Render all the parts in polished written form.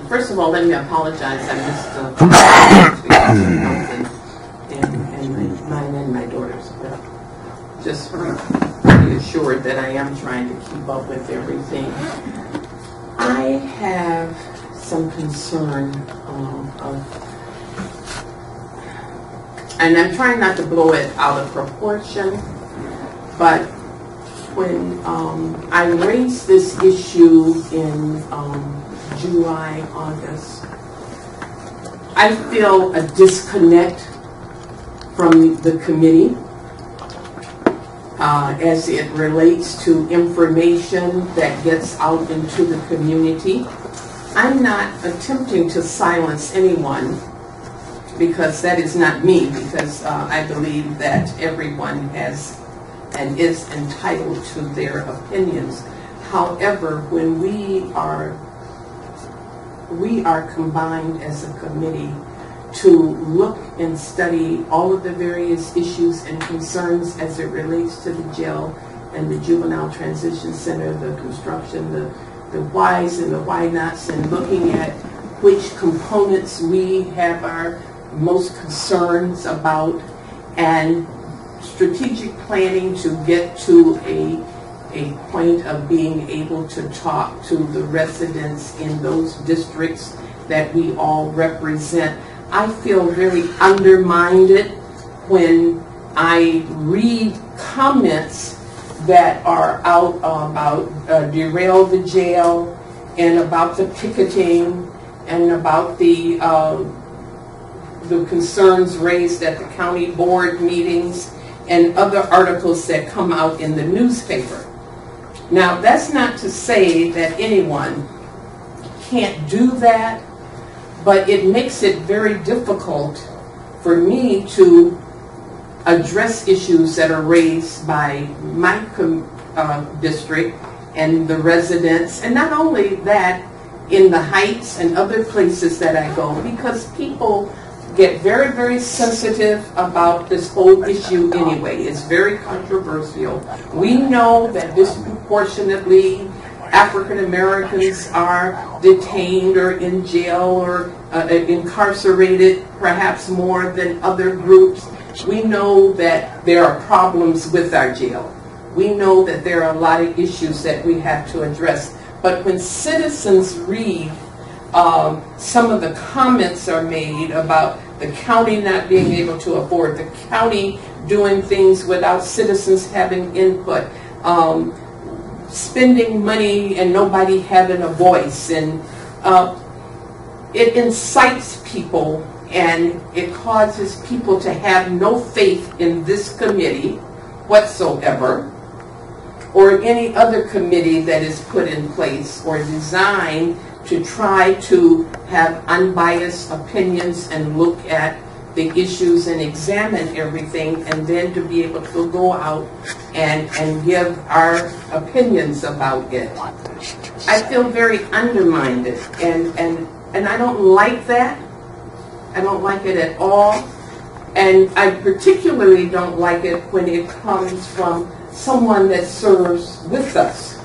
First of all, let me apologize. I missed and mine and my daughter's. But just be assured that I am trying to keep up with everything. I have some concern and I'm trying not to blow it out of proportion, but when I raised this issue in July, August, I feel a disconnect from the committee as it relates to information that gets out into the community. I'm not attempting to silence anyone, because that is not me, because I believe that everyone has and is entitled to their opinions. However, when we are combined as a committee to look and study all of the various issues and concerns as it relates to the jail and the Juvenile Transition Center, the construction, the whys and the why nots, and looking at which components we have our most concerns about, and strategic planning to get to a point of being able to talk to the residents in those districts that we all represent. I feel very undermined when I read comments that are out about derail the jail, and about the picketing, and about the concerns raised at the county board meetings, and other articles that come out in the newspaper. Now, that's not to say that anyone can't do that, but it makes it very difficult for me to address issues that are raised by my district and the residents, and not only that, in the Heights and other places that I go, because people get very, very sensitive about this whole issue anyway. It's very controversial. We know that disproportionately African Americans are detained or in jail or incarcerated perhaps more than other groups. We know that there are problems with our jail. We know that there are a lot of issues that we have to address. But when citizens read some of the comments are made about the county not being able to afford, the county doing things without citizens having input, spending money and nobody having a voice, and it incites people, and it causes people to have no faith in this committee whatsoever, or any other committee that is put in place or designed to try to have unbiased opinions and look at the issues and examine everything, and then to be able to go out and give our opinions about it. I feel very undermined, and I don't like that. I don't like it at all. And I particularly don't like it when it comes from someone that serves with us.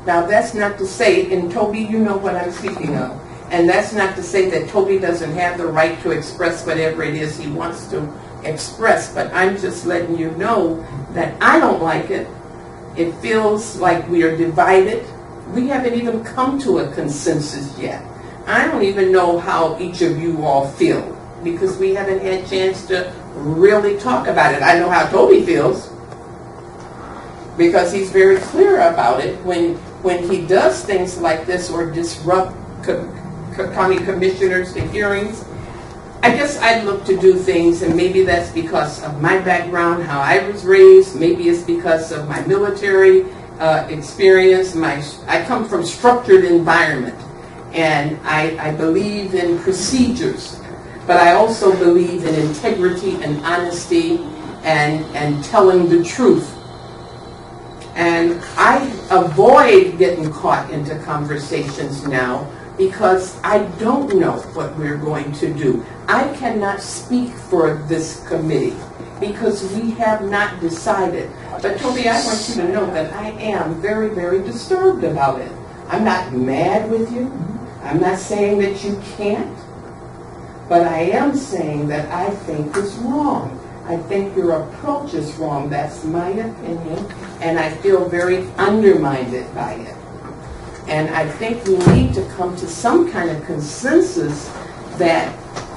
Now, that's not to say, and Toby, you know what I'm speaking of, and that's not to say that Toby doesn't have the right to express whatever it is he wants to express, but I'm just letting you know that I don't like it. It feels like we are divided. We haven't even come to a consensus yet. I don't even know how each of you all feel, because we haven't had a chance to really talk about it. I know how Toby feels, because he's very clear about it when he does things like this or disrupt county commissioners to hearings. I guess I'd look to do things, and maybe that's because of my background, how I was raised. Maybe it's because of my military experience. I come from structured environment, and I believe in procedures, but I also believe in integrity and honesty and telling the truth. And I avoid getting caught into conversations now because I don't know what we're going to do. I cannot speak for this committee because we have not decided. But Toby, I want you to know that I am very, very disturbed about it. I'm not mad with you. I'm not saying that you can't, but I am saying that I think it's wrong. I think your approach is wrong. That's my opinion, and I feel very undermined by it. And I think we need to come to some kind of consensus that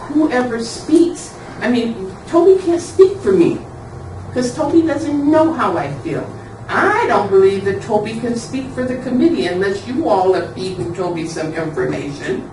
whoever speaks, I mean, Toby can't speak for me, because Toby doesn't know how I feel. I don't believe that Toby can speak for the committee unless you all are feeding Toby some information.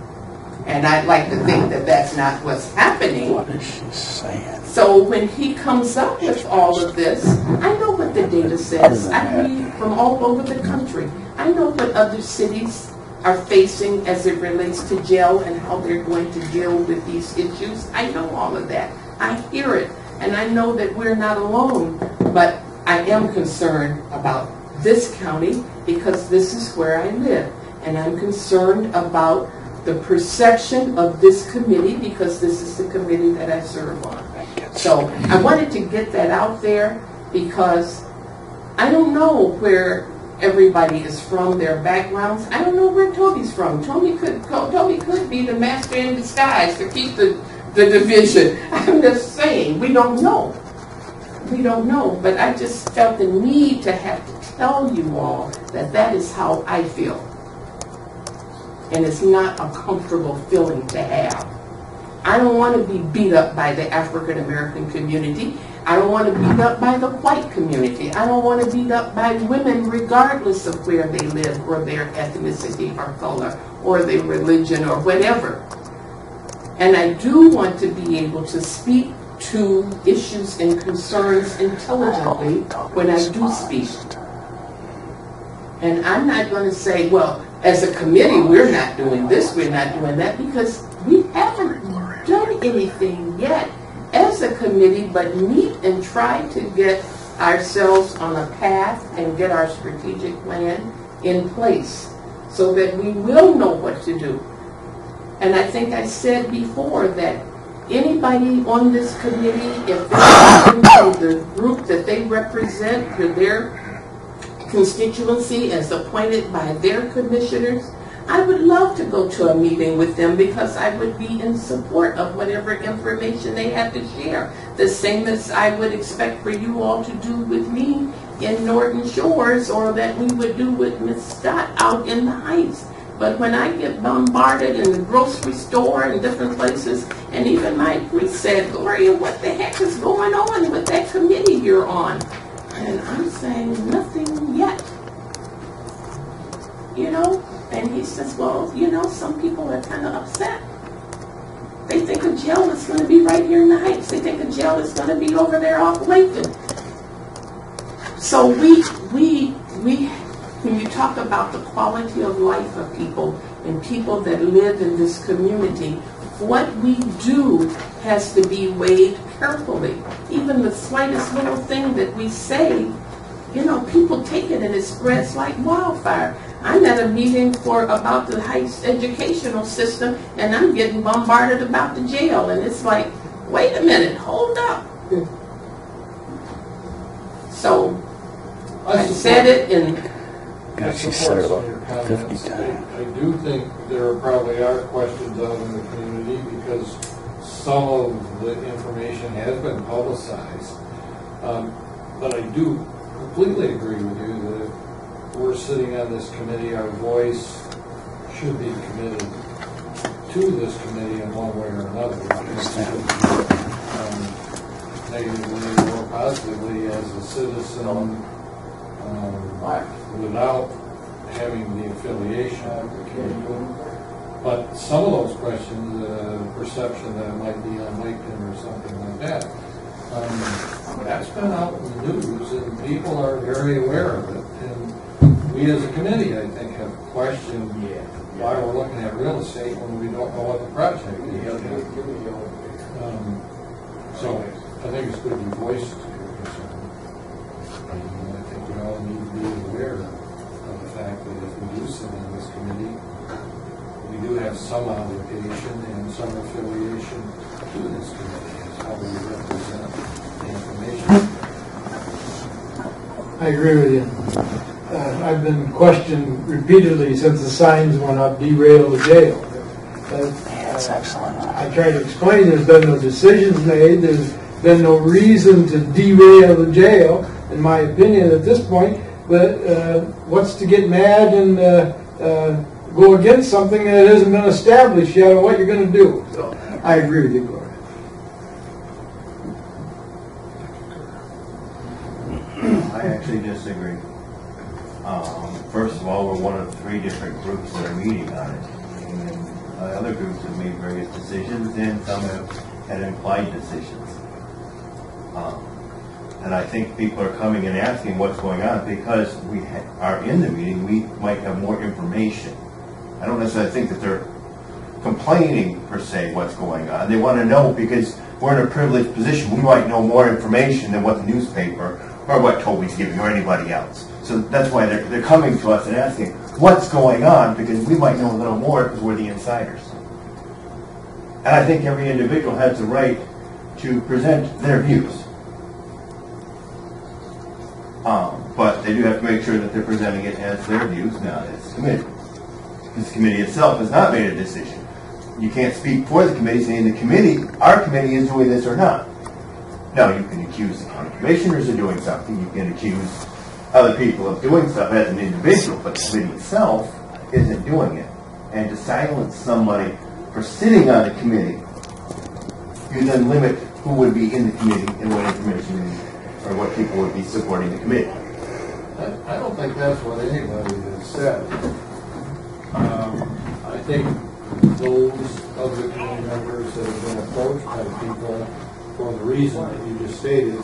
And I'd like to think that that's not what's happening. What is she saying? So when he comes up with all of this, I know what the data says. I read from all over the country. I know what other cities are facing as it relates to jail and how they're going to deal with these issues. I know all of that. I hear it. And I know that we're not alone. But I am concerned about this county because this is where I live. And I'm concerned about the perception of this committee because this is the committee that I serve on. So I wanted to get that out there because I don't know where everybody is from, their backgrounds. I don't know where Toby's from. Toby could be the master in disguise to keep the division. I'm just saying, we don't know. We don't know, but I just felt the need to have to tell you all that that is how I feel. And it's not a comfortable feeling to have. I don't want to be beat up by the African American community. I don't want to be beat up by the white community. I don't want to be beat up by women regardless of where they live or their ethnicity or color or their religion or whatever. And I do want to be able to speak to issues and concerns intelligently when I do speak. And I'm not going to say, well, as a committee, we're not doing this, we're not doing that, because we haven't done anything yet as a committee but meet and try to get ourselves on a path and get our strategic plan in place so that we will know what to do. And I think I said before that anybody on this committee, if they're into the group that they represent for their constituency as appointed by their commissioners, I would love to go to a meeting with them because I would be in support of whatever information they have to share. The same as I would expect for you all to do with me in Norton Shores, or that we would do with Ms. Scott out in the Heights. But when I get bombarded in the grocery store and different places, and even my priest said, Gloria, what the heck is going on with that committee you're on? And I'm saying nothing yet. You know? And he says, well, you know, some people are kind of upset. They think a jail is going to be right here in the Heights. They think a jail is going to be over there off Lincoln. So when you talk about the quality of life of people and people that live in this community, what we do has to be weighed carefully. Even the slightest little thing that we say, you know, people take it and it spreads like wildfire. I'm at a meeting about the Heights educational system, and I'm getting bombarded about the jail, and it's like, wait a minute, hold up. So I said it in. God, she said it about 50 times. I do think there probably are questions out in the community because some of the information has been publicized. But I do completely agree with you that if we're sitting on this committee, our voice should be committed to this committee in one way or another. Negatively or positively as a citizen, without having the affiliation. But some of those questions, perception that it might be on LinkedIn or something like that, that's been out in the news and people are very aware of it. And we as a committee, I think, have questioned why we're looking at real estate when we don't know what the project is. So I think it's good to voice your concern. I think we all need to be aware of the fact that if we do sit on this committee, we do have some obligation and some affiliation to this committee as how we represent the information. I agree with you. I've been questioned repeatedly since the signs went up, derail the jail. That's excellent. I try to explain there's been no decisions made, there's been no reason to derail the jail, in my opinion at this point, but what's to get mad and go against something that hasn't been established yet or what you're going to do. So I agree with you, Gloria. I actually disagree. First of all, we're one of 3 different groups that are meeting on it. And other groups have made various decisions, and some have had implied decisions. And I think people are coming and asking what's going on because we are in the meeting, we might have more information. I don't necessarily think that they're complaining, per se, what's going on. They want to know because we're in a privileged position. We might know more information than what the newspaper or what Toby's giving or anybody else. So that's why they're coming to us and asking what's going on, because we might know a little more because we're the insiders. And I think every individual has the right to present their views. But they do have to make sure that they're presenting it as their views, not as committee. This committee itself has not made a decision. You can't speak for the committee saying the committee, our committee is doing this or not. Now, you can accuse the county commissioners of doing something. You can accuse other people of doing stuff as an individual, but the committee itself isn't doing it. And to silence somebody for sitting on the committee, you then limit who would be in the committee and what information or what people would be supporting the committee. I don't think that's what anybody has said. I think those of the committee members that have been approached by people for the reason that you just stated,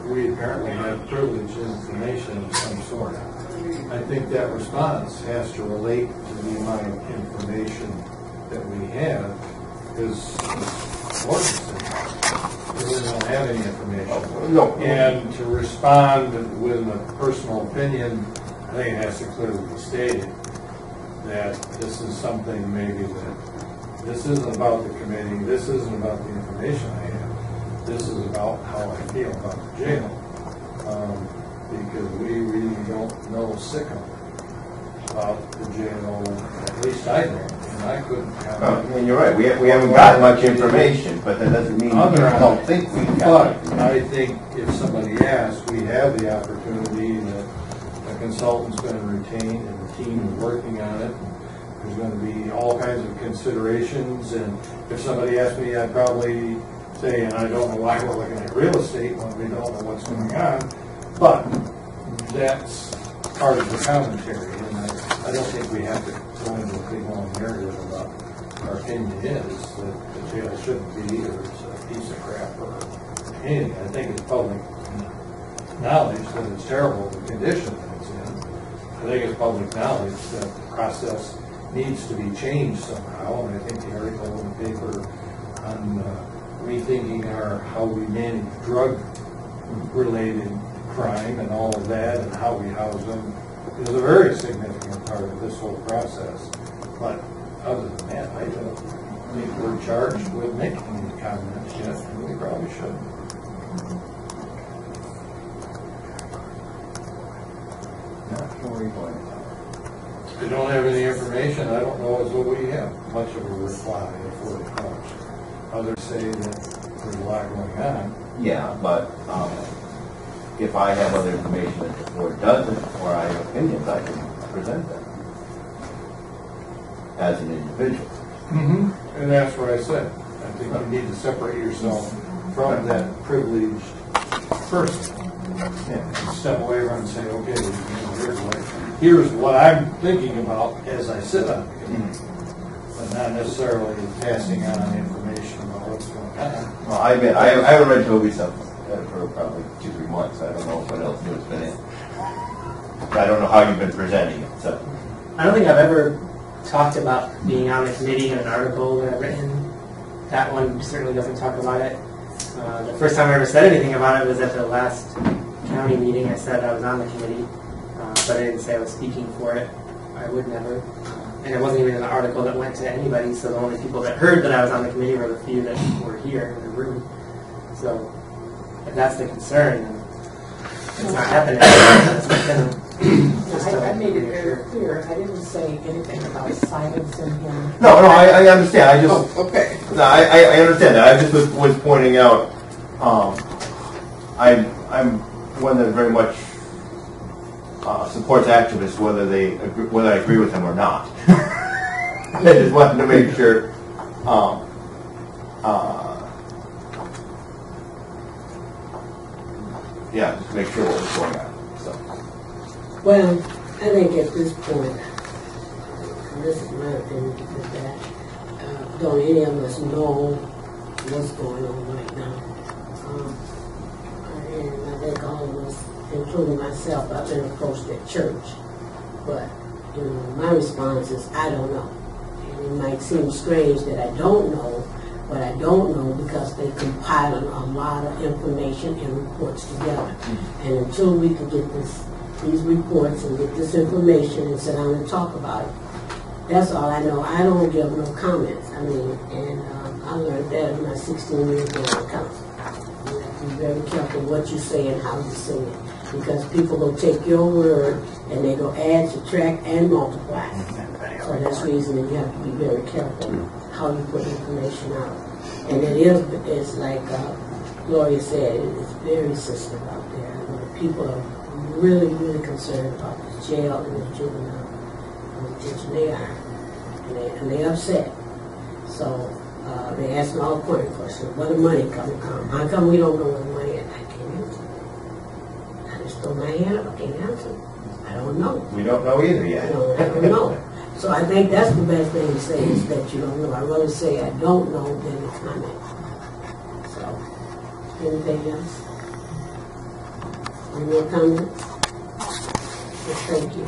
we apparently have privileged information of some sort. I think that response has to relate to the amount of information that we have, because we really don't have any information. No. And to respond with a personal opinion, I think it has to clearly be stated that this is something maybe that this isn't about the committee, this isn't about the information I have, this is about how I feel about the jail. Because we really don't know sicko about the jail, at least I don't, and I couldn't comment. And you're right, we haven't got much information, but that doesn't mean we don't think we've got But I think if somebody asks, we have the opportunity that a consultant's been retained and the team is working on it. There's going to be all kinds of considerations, and if somebody asked me, I'd probably say, and I don't know why we're looking at real estate when we don't know what's going on, but that's part of the commentary, and I don't think we have to go into a big long narrative about our opinion is that the jail shouldn't be, or it's a piece of crap, or anything. I think it's public knowledge that it's terrible, the condition that it's in. I think it's public knowledge that the process needs to be changed somehow, and I think the article in the paper on rethinking how we manage drug-related crime and all of that, and how we house them, is a very significant part of this whole process. But other than that, I don't think we're charged with making any comments yet, and we probably shouldn't. If you don't have any information, I don't know as though we have much of a reply before it comes. Others say that there's a lot going on. Yeah, but if I have other information that the board doesn't, or I have opinions, I can present them as an individual. Mm-hmm. And that's what I said. I think you need to separate yourself from that privileged person. Yeah. Step away from it and say, okay, here's what I'm thinking about as I sit on the committee, but not necessarily passing on information about what's going on. Well, I haven't read Toby's stuff for probably 2-3 months. I don't know what else new has been in. I don't know how you've been presenting it. So I don't think I've ever talked about being on the committee in an article that I've written. That one certainly doesn't talk about it. The first time I ever said anything about it was at the last county meeting. I said I was on the committee, but I didn't say I was speaking for it. I would never. And it wasn't even an article that went to anybody, so the only people that heard that I was on the committee were the few that were here in the room. So if that's the concern, then it's not happening. That's not going to I made it very clear, I didn't say anything about silencing him. No, I understand, I just, Oh, okay. no, I understand that, I just was pointing out, I'm one that very much supports activists whether I agree with them or not. I just wanted to make sure, yeah, just make sure what was going on, so. Well, I think at this point, and this is my opinion, is that don't any of us know what's going on right now. And I think all of us, including myself, I've been approached at church, but my response is I don't know. And it might seem strange that I don't know, but I don't know because they compile a lot of information and reports together. And until we can get these reports and get this information and sit down and talk about it, that's all I know. I don't give no comments. I mean, and I learned that in my 16 years in council. You have to be very careful what you say and how you say it, because people will take your word and they go add, subtract, and multiply. So that's the reason that you have to be very careful how you put information out. And it's like Gloria said, it's very sensitive out there. People are really, really concerned about the jail and the juvenile detention. They are. And they're upset. So they ask me all point questions. Where the money coming from? How come we don't know where the money is? I can't answer. I just throw my hand up. I can't answer. I don't know. We don't know either yet. I don't know. So I think that's the best thing to say is that you don't know. I rather say I don't know than a comment. So, anything else? Any more comments? Yes, thank you.